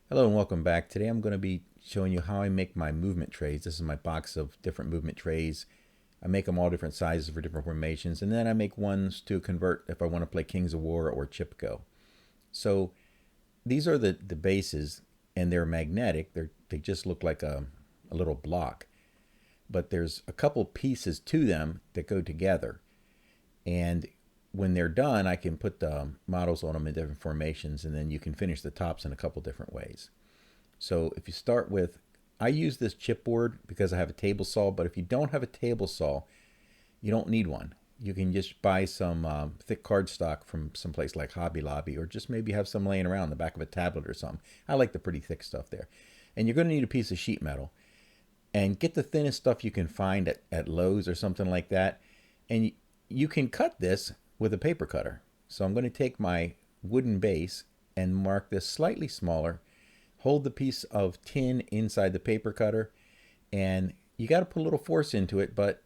Hello and welcome back. Today I'm going to be showing you how I make my movement trays. This is my box of different movement trays. I make them all different sizes for different formations, and then I make ones to convert if I want to play Kings of War or Chip Go. So these are the bases, and they're magnetic. They just look like a little block, but there's a couple pieces to them that go together. And when they're done, I can put the models on them in different formations, and then you can finish the tops in a couple different ways. So if you start with, I use this chipboard because I have a table saw, but if you don't have a table saw, you don't need one. You can just buy some thick cardstock from someplace like Hobby Lobby, or just maybe have some laying around in the back of a tablet or something. I like the pretty thick stuff there. And you're going to need a piece of sheet metal. And get the thinnest stuff you can find at Lowe's or something like that. And you can cut this with a paper cutter. So I'm going to take my wooden base and mark this slightly smaller, hold the piece of tin inside the paper cutter, and you got to put a little force into it, but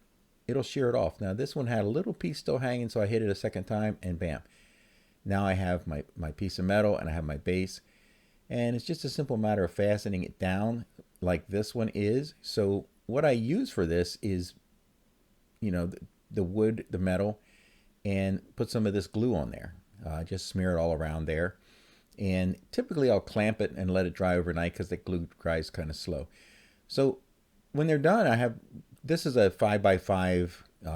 it'll shear it off. Now this one had a little piece still hanging, so I hit it a second time, and bam. Now I have my piece of metal and I have my base, and it's just a simple matter of fastening it down like this one is. So what I use for this is, the wood, the metal, and put some of this glue on there. Just smear it all around there. And typically I'll clamp it and let it dry overnight because the glue dries kind of slow. So when they're done, this is a 5x5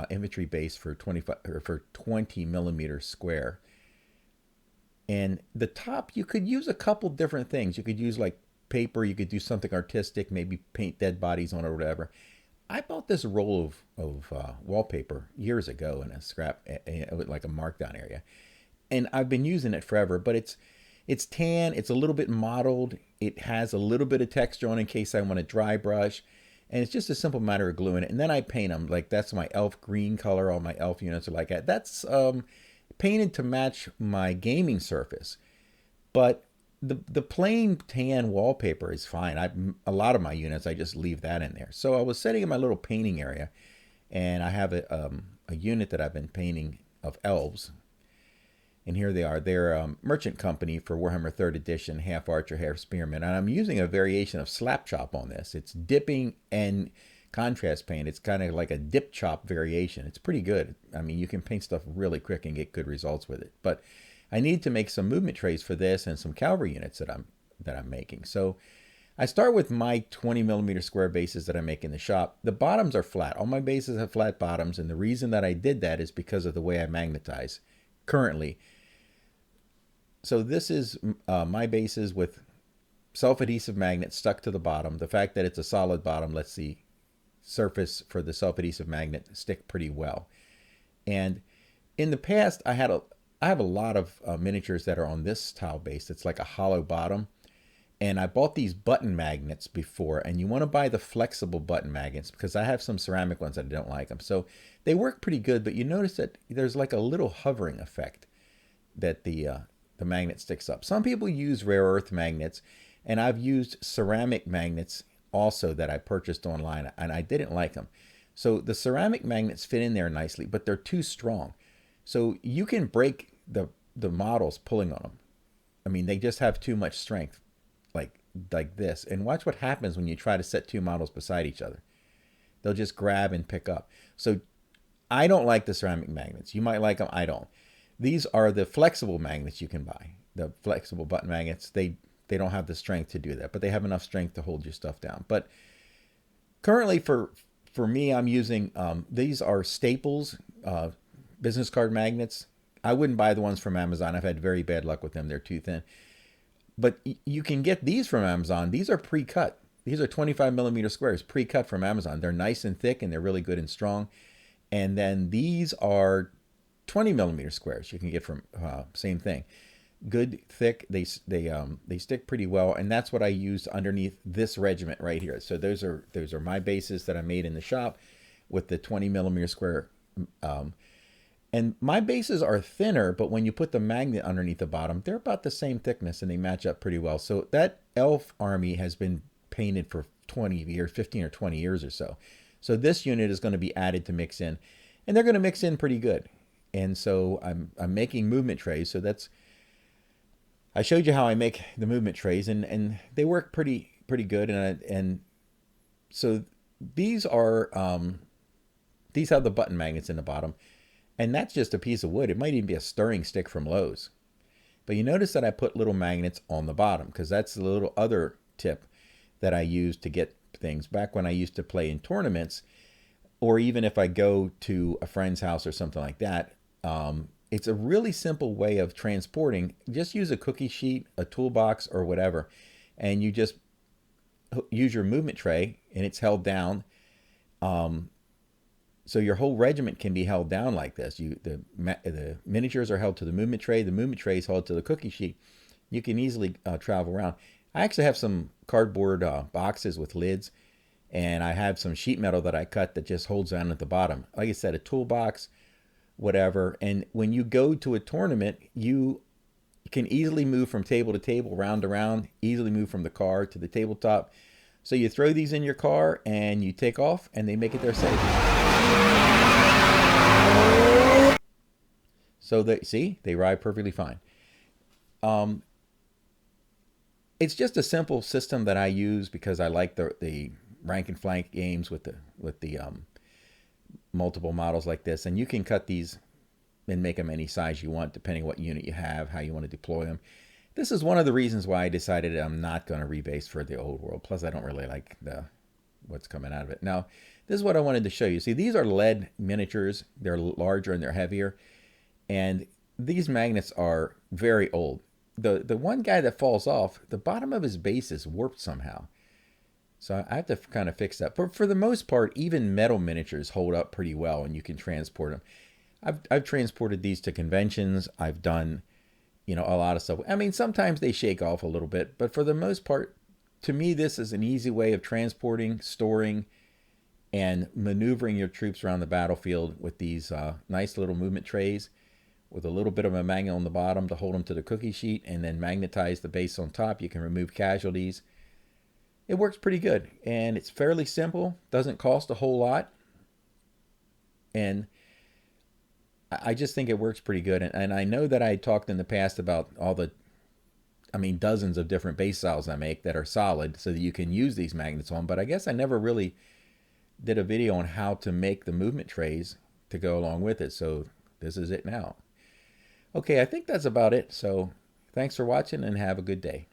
infantry base for 25 or for 20 millimeters square. And the top, you could use a couple different things. You could use like paper, you could do something artistic, maybe paint dead bodies on it or whatever. I bought this roll of wallpaper years ago in a scrap, like a markdown area, and I've been using it forever. But it's tan, it's a little bit mottled, it has a little bit of texture on in case I want to dry brush, and it's just a simple matter of gluing it. And then I paint them. Like that's my elf green color. All my elf units are like that. That's painted to match my gaming surface. But the plain tan wallpaper is fine. A lot of my units I just leave that in there. So I was setting in my little painting area, and I have a unit that I've been painting of elves, and here they are. They're a merchant company for Warhammer 3rd Edition, half archer, half spearman, and I'm using a variation of slap chop on this. It's dipping and contrast paint. It's kind of like a dip chop variation. It's pretty good. I mean, you can paint stuff really quick and get good results with it. But I need to make some movement trays for this and some cavalry units that I'm making. So I start with my 20 millimeter square bases that I make in the shop. The bottoms are flat. All my bases have flat bottoms, and the reason that I did that is because of the way I magnetize currently. So this is my bases with self-adhesive magnets stuck to the bottom. The fact that it's a solid bottom lets the surface for the self-adhesive magnet stick pretty well. And in the past, I have a lot of miniatures that are on this tile base. It's like a hollow bottom. And I bought these button magnets before, and you want to buy the flexible button magnets because I have some ceramic ones that I don't like them. So they work pretty good, but you notice that there's like a little hovering effect that the magnet sticks up. Some people use rare earth magnets, and I've used ceramic magnets also that I purchased online, and I didn't like them. So the ceramic magnets fit in there nicely, but they're too strong. So you can break the models pulling on them. I mean, they just have too much strength, like like this. And watch what happens when you try to set two models beside each other. They'll just grab and pick up. So I don't like the ceramic magnets. You might like them. I don't. These are the flexible magnets you can buy. The flexible button magnets. They don't have the strength to do that, but they have enough strength to hold your stuff down. But currently for me, I'm using these are Staples business card magnets. I wouldn't buy the ones from Amazon. I've had very bad luck with them. They're too thin. But you can get these from Amazon. These are pre-cut. These are 25 millimeter squares, pre-cut from Amazon. They're nice and thick, and they're really good and strong. And then these are 20 millimeter squares. You can get from same thing. Good, thick. They stick pretty well, and that's what I used underneath this regiment right here. So those are my bases that I made in the shop with the 20 millimeter square. And my bases are thinner, but when you put the magnet underneath the bottom, they're about the same thickness and they match up pretty well. So that elf army has been painted for 20 years, 15 or 20 years or so. So this unit is going to be added to mix in, and they're going to mix in pretty good. And so I'm making movement trays. So I showed you how I make the movement trays, and they work pretty good. And so these are these have the button magnets in the bottom, and that's just a piece of wood. It might even be a stirring stick from Lowe's. But you notice that I put little magnets on the bottom because that's the little other tip that I use to get things. Back when I used to play in tournaments, or even if I go to a friend's house or something like that, it's a really simple way of transporting. Just use a cookie sheet, a toolbox, or whatever, and you just use your movement tray, and it's held down. So your whole regiment can be held down like this. The miniatures are held to the movement tray. The movement tray is held to the cookie sheet. You can easily travel around. I actually have some cardboard boxes with lids, and I have some sheet metal that I cut that just holds down at the bottom. Like I said, a toolbox, whatever. And when you go to a tournament, you can easily move from table to table, round to round, easily move from the car to the tabletop. So you throw these in your car and you take off, and they make it there safe. So they ride perfectly fine. It's just a simple system that I use because I like the rank and flank games with the multiple models like this, and you can cut these and make them any size you want depending what unit you have, how you want to deploy them. This is one of the reasons why I decided I'm not going to rebase for the old world. Plus, I don't really like what's coming out of it. Now, this is what I wanted to show you. See, these are lead miniatures. They're larger and they're heavier. And these magnets are very old. The one guy that falls off, the bottom of his base is warped somehow. So I have to kind of fix that. But for the most part, even metal miniatures hold up pretty well, and you can transport them. I've transported these to conventions. I've done a lot of stuff. I mean, sometimes they shake off a little bit, but for the most part, to me, this is an easy way of transporting, storing, and maneuvering your troops around the battlefield with these nice little movement trays with a little bit of a magnet on the bottom to hold them to the cookie sheet, and then magnetize the base on top. You can remove casualties. It works pretty good, and it's fairly simple, doesn't cost a whole lot, and I just think it works pretty good. And I know that I talked in the past about dozens of different base styles I make that are solid so that you can use these magnets on, but I guess I never really did a video on how to make the movement trays to go along with it. So this is it now. Okay, I think that's about it. So thanks for watching and have a good day.